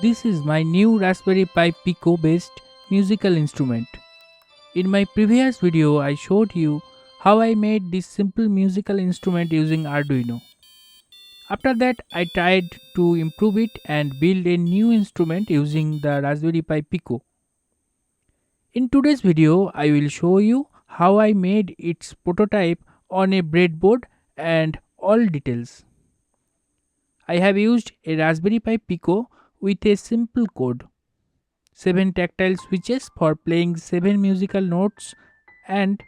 This is my new Raspberry Pi Pico based musical instrument. In my previous video I showed you how I made this simple musical instrument using Arduino. After that I tried to improve it and build a new instrument using the Raspberry Pi Pico. In today's video I will show you how I made its prototype on a breadboard and all details. I have used a Raspberry Pi Pico with a simple code, 7 tactile switches for playing 7 musical notes and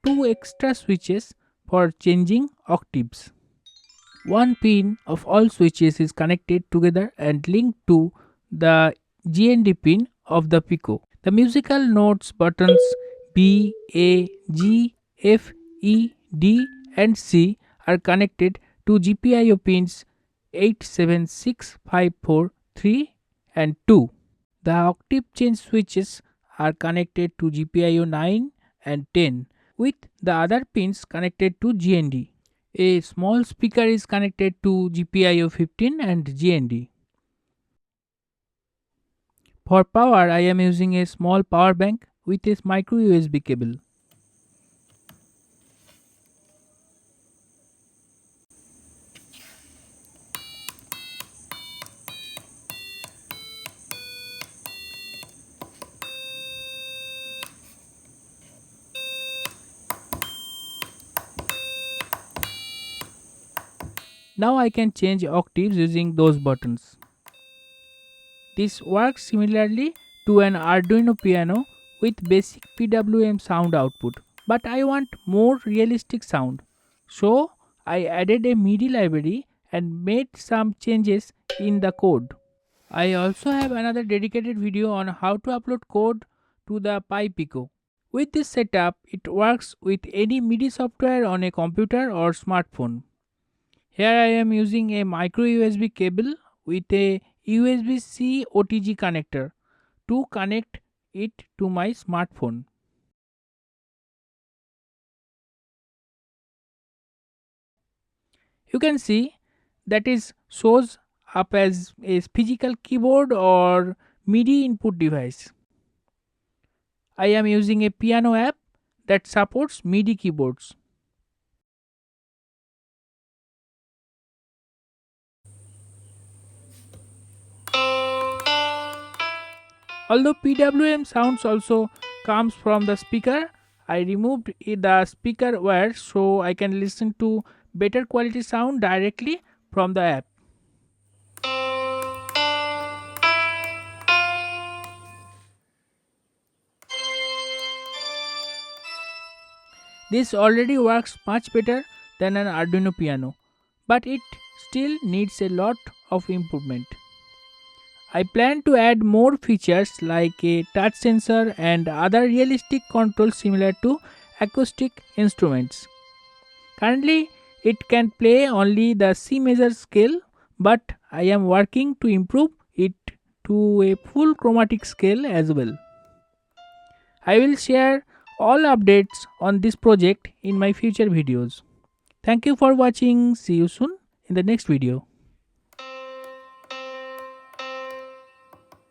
2 extra switches for changing octaves. One pin of all switches is connected together and linked to the GND pin of the Pico. The musical notes buttons B, A, G, F, E, D and C are connected to GPIO pins 8, 7, 6, 5, 4, 3 and 2. The octave change switches are connected to GPIO 9 and 10 with the other pins connected to GND. A small speaker is connected to GPIO 15 and GND. For power, I am using a small power bank with a micro USB cable. Now I can change octaves using those buttons. This works similarly to an Arduino piano with basic PWM sound output, but I want more realistic sound. So I added a MIDI library and made some changes in the code. I also have another dedicated video on how to upload code to the Pi Pico. With this setup, it works with any MIDI software on a computer or smartphone. Here I am using a micro USB cable with a USB-C OTG connector to connect it to my smartphone. You can see that it shows up as a physical keyboard or MIDI input device. I am using a piano app that supports MIDI keyboards. Although PWM sounds also comes from the speaker, I removed the speaker wire so I can listen to better quality sound directly from the app. This already works much better than an Arduino piano, but it still needs a lot of improvement. I plan to add more features like a touch sensor and other realistic controls similar to acoustic instruments. Currently, it can play only the C major scale, but I am working to improve it to a full chromatic scale as well. I will share all updates on this project in my future videos. Thank you for watching. See you soon in the next video.